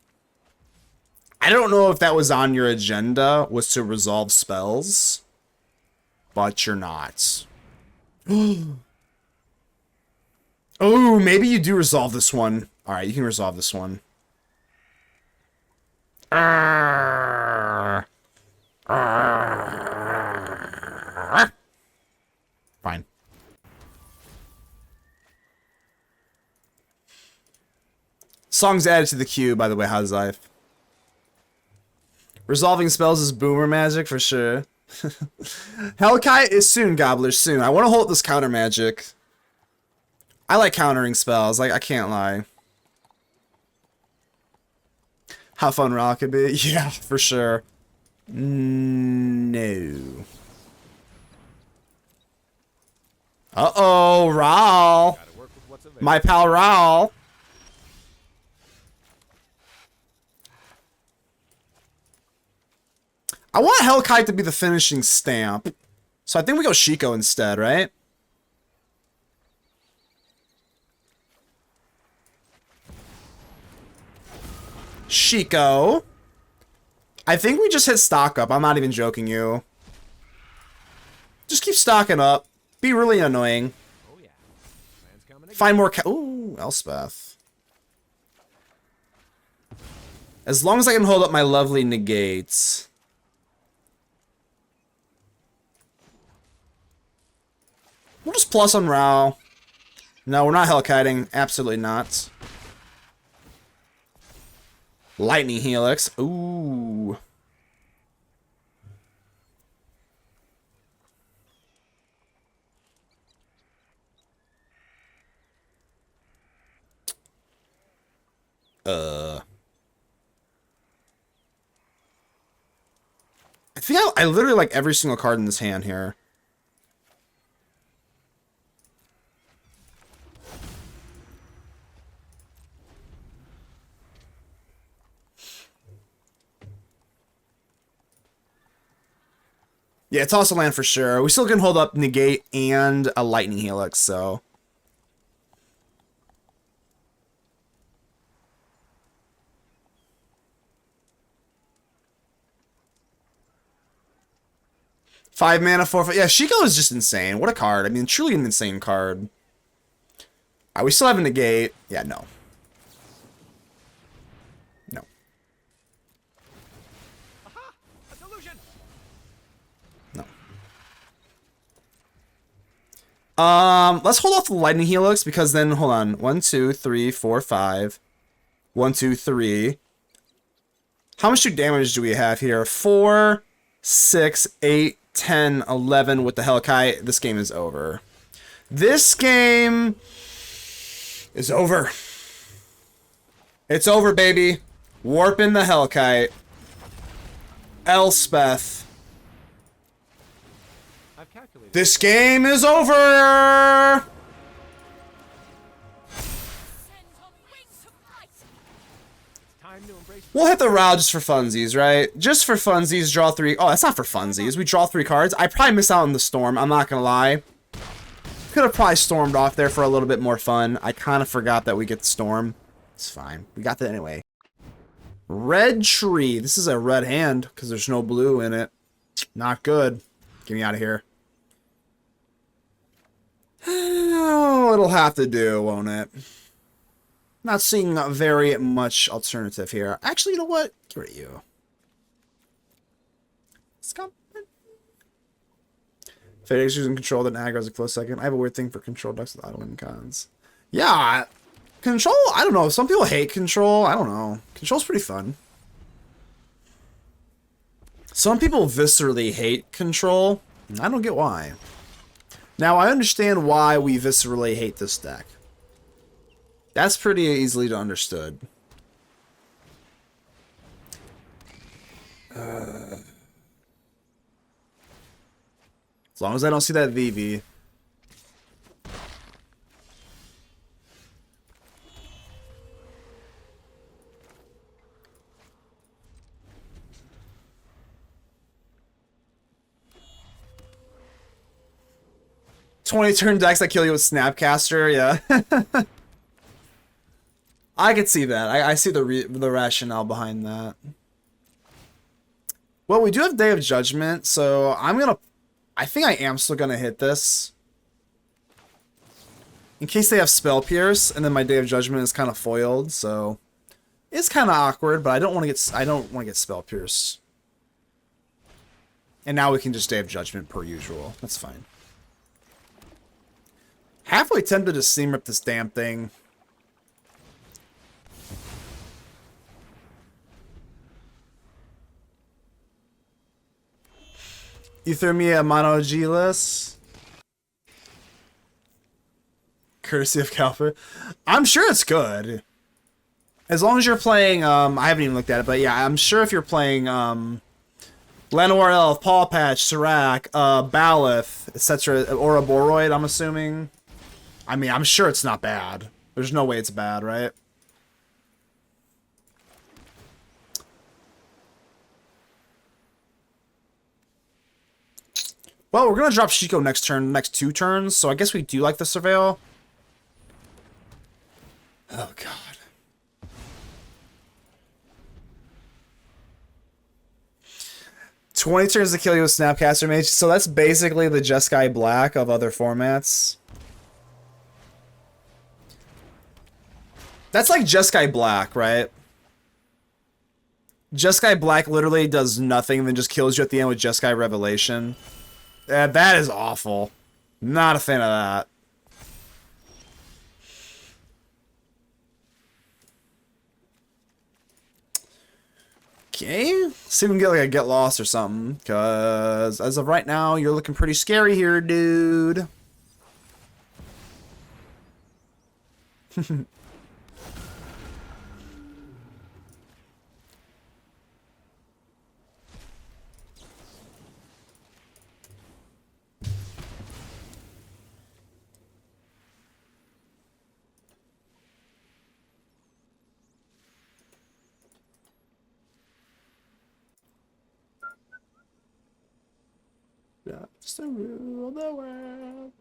I don't know if that was on your agenda, was to resolve spells, but you're not. Oh, maybe you do resolve this one. All right, you can resolve this one. Fine. Songs added to the queue, by the way. How's life? Resolving spells is boomer magic for sure. Hellkite is soon, Gobbler, soon. I want to hold this counter magic. I like countering spells, like, I can't lie. How fun Ral could be? Yeah, for sure. No. Uh-oh, Ral. My pal Ral. I want Hellkite to be the finishing stamp. So I think we go Shiko instead, right? Shiko. I think we just hit stock up. I'm not even joking you. Just keep stocking up. Be really annoying. Find more ooh, Elspeth. As long as I can hold up my lovely negates. We'll just plus on Rao. No, we're not Hellkiting. Absolutely not. Lightning Helix. Ooh. I think I literally like every single card in this hand here. Yeah, toss a land for sure. We still can hold up Negate and a Lightning Helix, so. Five mana, 4. Yeah, Shiko is just insane. What a card. I mean, truly an insane card. We still have a Negate. Yeah, no. No. Let's hold off the Lightning Helix because then, hold on. 1, 2, 3, 4, 5. 1, 2, 3. How much damage do we have here? 4, 6, 8, 10, 11 with the Hellkite. This game is over. This game is over. It's over, baby. Warping the Hellkite. Elspeth. This game is over! We'll hit the Rao just for funsies, right? Just for funsies, draw 3. Oh, that's not for funsies. We draw 3 cards. I probably miss out on the Storm. I'm not gonna lie. Could have probably stormed off there for a little bit more fun. I kind of forgot that we get the Storm. It's fine. We got that anyway. Red Tree. This is a red hand because there's no blue in it. Not good. Get me out of here. Oh, it'll have to do, won't it? Not seeing very much alternative here. Actually, you know what? Get rid of you. Fadex using control, then aggro as a close second. I have a weird thing for control decks with auto win cons. Yeah, control, I don't know. Some people hate control. I don't know. Control's pretty fun. Some people viscerally hate control. I don't get why. Now, I understand why we viscerally hate this deck. That's pretty easily to understood. As long as I don't see that VV. Turn decks that kill you with Snapcaster, yeah. I could see that. I see the rationale behind that. Well, we do have Day of Judgment, so I think I am still gonna hit this. In case they have Spell Pierce, and then my Day of Judgment is kind of foiled, so it's kind of awkward, but I don't want to get Spell Pierce. And now we can just Day of Judgment per usual. That's fine. Halfway tempted to Steam Rip this damn thing. You threw me a Mono G-less. Courtesy of Calfer. I'm sure it's good. As long as you're playing, I haven't even looked at it, but yeah, I'm sure if you're playing, Llanowar Elf, Paw Patch, Serac, Baloth, etc., Ouroboros, I'm assuming. I mean, I'm sure it's not bad. There's no way it's bad, right? Well, we're gonna drop Shiko next turn, next 2 turns, so I guess we do like the Surveil. Oh, God. $20 turns to kill you with Snapcaster Mage, so that's basically the Jeskai Black of other formats. That's like Jeskai Black, right? Jeskai Black literally does nothing, then just kills you at the end with Jeskai Revelation. That is awful. Not a fan of that. Okay. See if we can get like a Get Lost or something. Because as of right now, you're looking pretty scary here, dude. That's the rule of the world.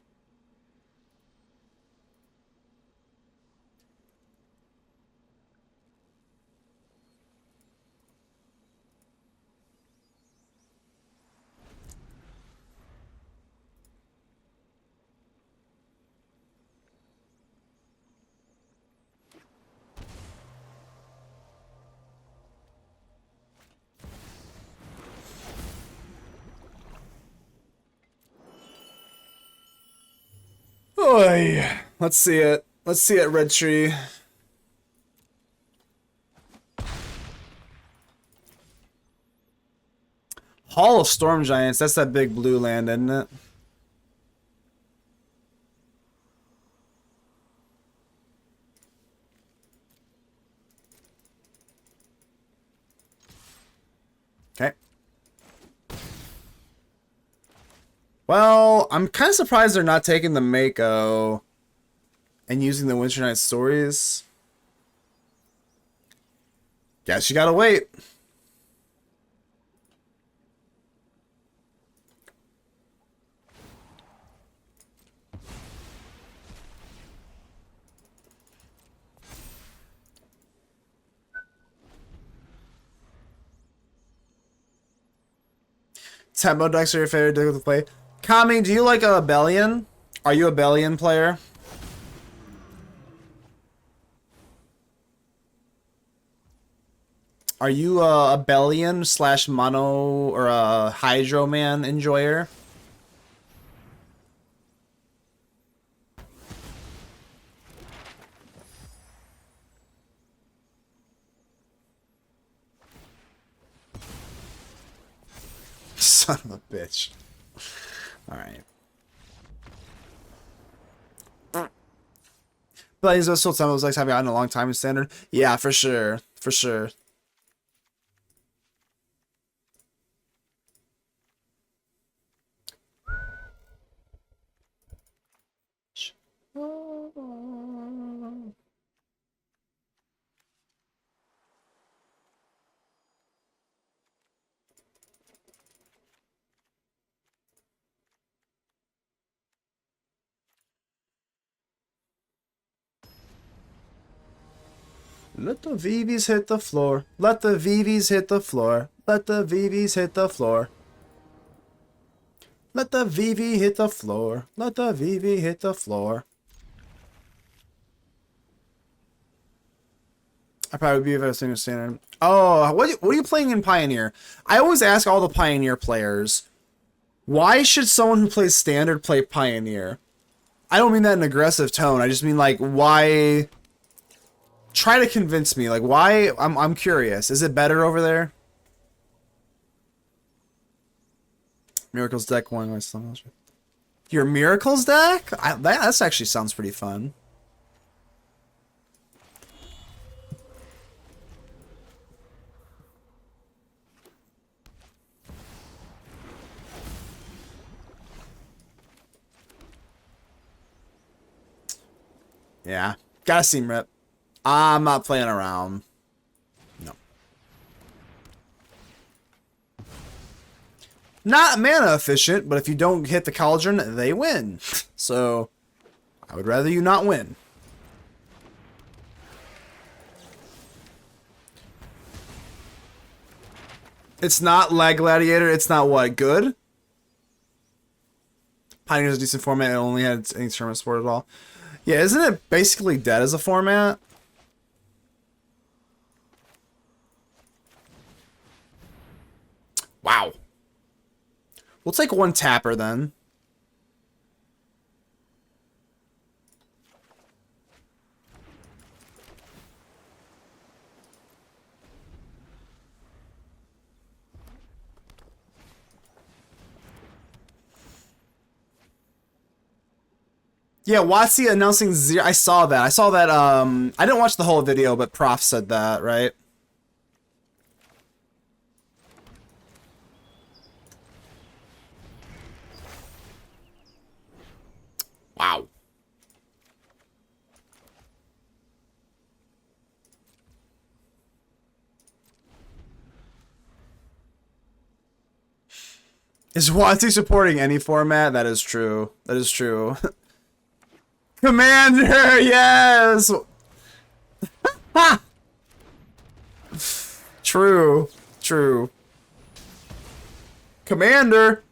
Oy. Let's see it. Let's see it, Red Tree. Hall of Storm Giants. That's that big blue land, isn't it? Okay. Well, I'm kind of surprised they're not taking the Mako and using the Winter Night Stories. Guess you gotta wait. Tempo decks are your favorite deck to play. Kami, do you like a Bellion? Are you a Bellion player? Are you a Bellion / mono or a Hydro Man enjoyer? Son of a bitch. Alright. Bellions are still some of those decks have gotten a long time in Standard. Yeah, for sure. For sure. Let the VVs hit the floor. Let the VVs hit the floor. Let the VVs hit the floor. Let the VV hit the floor. Let the VV hit the floor. I probably would be if I was doing a standard. Oh, what are you playing in Pioneer? I always ask all the Pioneer players, why should someone who plays standard play Pioneer? I don't mean that in an aggressive tone. I just mean like, why? Try to convince me. Like, why? I'm curious. Is it better over there? Miracles deck one. Your Miracles deck? That actually sounds pretty fun. Yeah, gotta see him rip. I'm not playing around. No. Not mana efficient, but if you don't hit the cauldron, they win. So, I would rather you not win. It's not Lag Gladiator. It's not what? Good? Pioneer's a decent format. It only had any tournament support at all. Yeah, isn't it basically dead as a format? Wow. We'll take one tapper then. Yeah, Watsy announcing zero. I saw that. I didn't watch the whole video, but Prof said that, right? Wow. Is Watsy supporting any format? That is true. That is true. Commander, yes! Ha! True. True. Commander!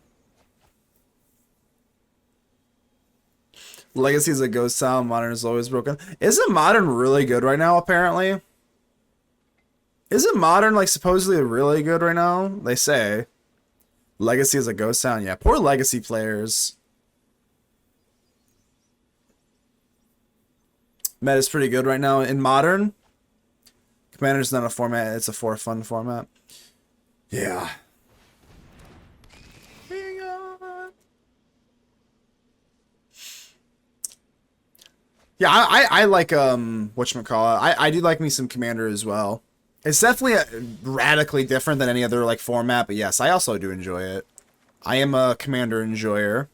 Legacy is a ghost town. Modern is always broken. Isn't Modern really good right now, apparently? Isn't Modern, like, supposedly really good right now? They say. Legacy is a ghost town. Yeah, poor Legacy players. Meta's pretty good right now. In Modern, Commander's not a format. It's a for fun format. Yeah. Yeah, I like whatchamacallit. I do like me some Commander as well. It's definitely radically different than any other like format, but yes, I also do enjoy it. I am a Commander enjoyer.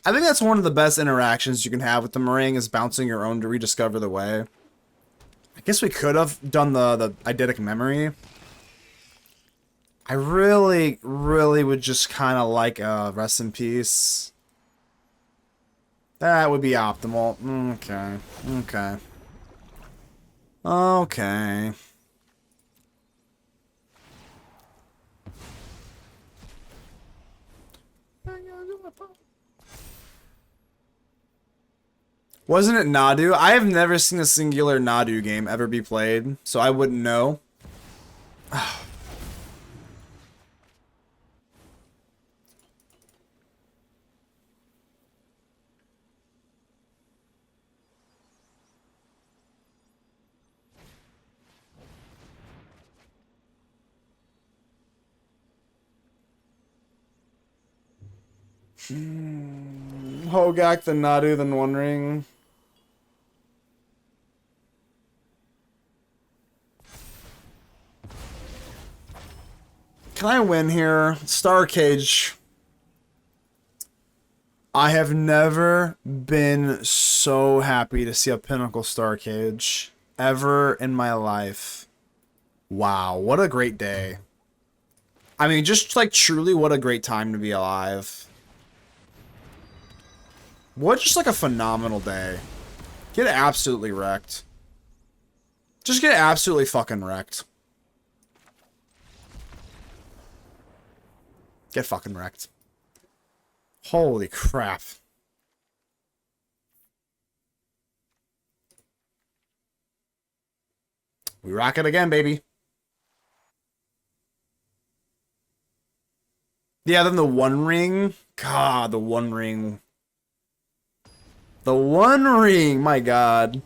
I think that's one of the best interactions you can have with the Marang is bouncing your own to rediscover the way. I guess we could have done the eidetic memory. I really, really would just kind of like rest in peace. That would be optimal. Okay. Okay. Okay. Wasn't it Nadu? I have never seen a singular Nadu game ever be played, so I wouldn't know. Hogak, the Nadu, the One Ring. Can I win here? Star Cage. I have never been so happy to see a Pinnacle Star Cage ever in my life. Wow, what a great day. I mean, just like truly what a great time to be alive. What just like a phenomenal day. Get absolutely wrecked. Just get absolutely fucking wrecked. Get fucking wrecked. Holy crap. We rock it again, baby. Yeah, then the One Ring. God, the One Ring. The One Ring, my God.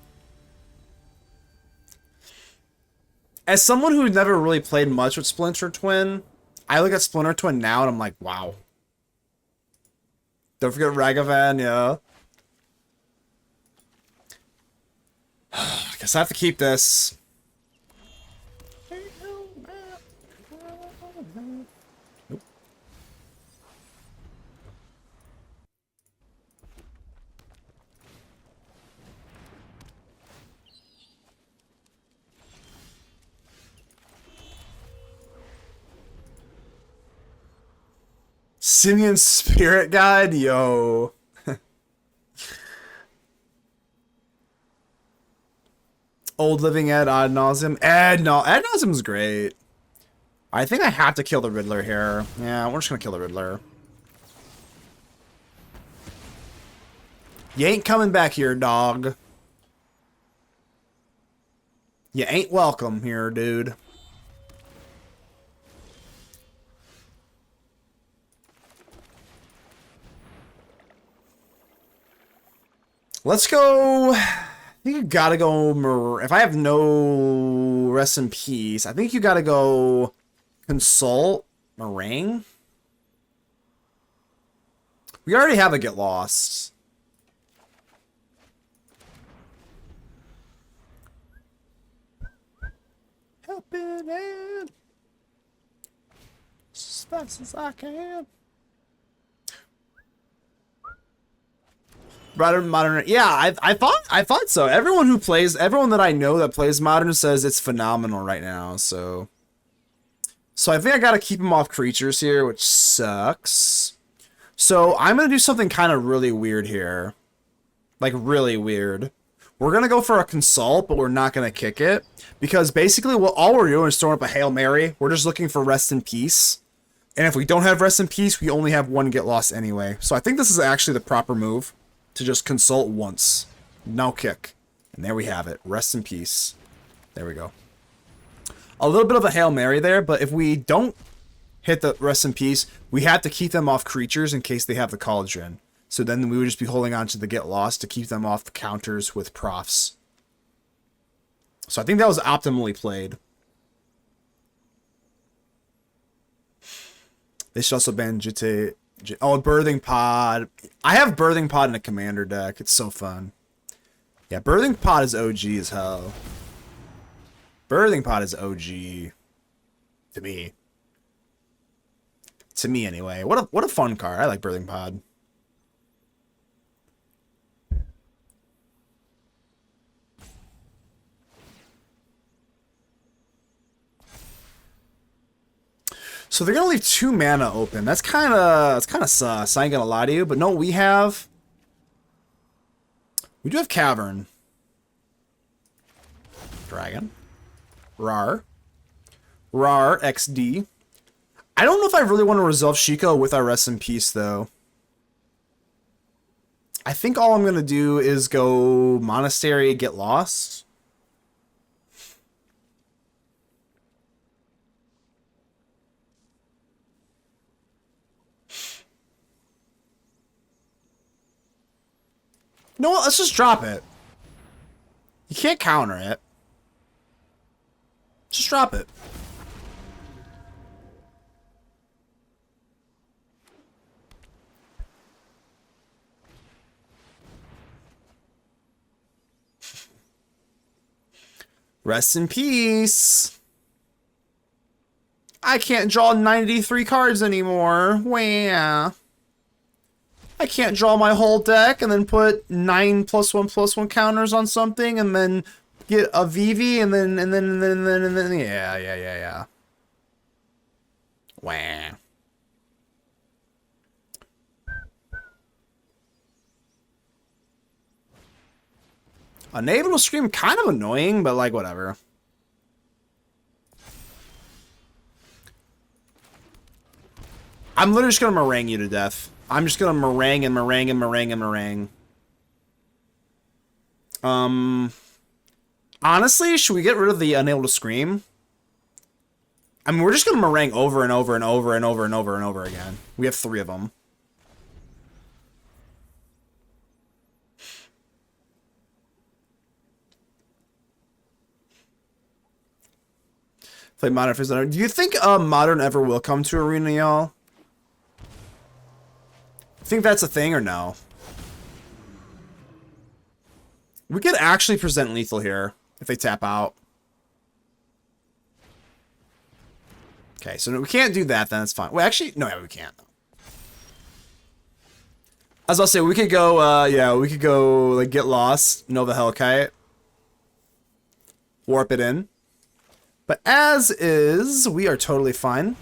As someone who never really played much with Splinter Twin, I look at Splinter Twin now and I'm like, wow. Don't forget Ragavan, yeah. I guess I have to keep this. Nope. Simian Spirit Guide? Yo. Old Living Ed Ad Nauseam. Ad Nauseam's great. I think I have to kill the Riddler here. Yeah, we're just gonna kill the Riddler. You ain't coming back here, dog. You ain't welcome here, dude. Let's go. I think you gotta go. If I have no rest in peace, I think you gotta go consult Marang. We already have a get lost. Helping hand as fast as I can. Modern, yeah, I thought so. Everyone that I know that plays Modern says it's phenomenal right now. So I think I gotta keep him off creatures here, which sucks. So I'm gonna do something kind of really weird here, like really weird. We're gonna go for a consult, but we're not gonna kick it because basically all we're doing is throwing up a Hail Mary. We're just looking for rest in peace, and if we don't have rest in peace, we only have one get lost anyway. So I think this is actually the proper move. To just consult once. No kick. And there we have it. Rest in peace. There we go. A little bit of a Hail Mary there, but if we don't hit the rest in peace, we have to keep them off creatures in case they have the Cauldron. So then we would just be holding on to the get lost to keep them off the counters with profs. So I think that was optimally played. They should also ban Jite. Oh, Birthing Pod. I have Birthing Pod in a commander deck. It's so fun. Yeah, Birthing Pod is OG as hell. Birthing Pod is OG. To me. To me, anyway. What a fun card. I like Birthing Pod. So they're gonna leave 2 mana open. That's kind of sus. I ain't gonna lie to you, but no, we do have Cavern, Dragon, Rar XD. I don't know if I really want to resolve Shiko with our rest in peace though. I think all I'm gonna do is go Monastery, get lost. You know what? Let's just drop it. You can't counter it. Just drop it. Rest in peace. I can't draw 93 cards anymore. Wow. I can't draw my whole deck and then put 9+1/+1 counters on something and then get a VV and then yeah. Wah. Unable to scream, kind of annoying, but like whatever. I'm literally just gonna meringue you to death. I'm just gonna meringue and meringue and meringue and meringue. Honestly, should we get rid of the unable to scream? I mean, we're just gonna meringue over and over and over and over and over and over again. We have 3 of them. Play Modern for Center. Do you think Modern ever will come to Arena, y'all? Think that's a thing or no? We could actually present lethal here if they tap out. Okay, so we can't do that, then it's fine. Well, actually, no, yeah, we can't. As I'll say, we could go, yeah, we could go, like, Get Lost, Nova Hellkite. Warp it in. But as is, we are totally fine.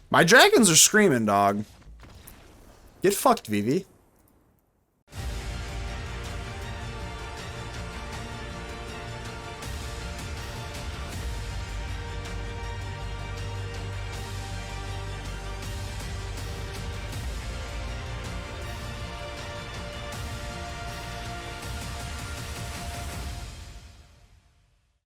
My dragons are screaming, dog. Get fucked, Vivi.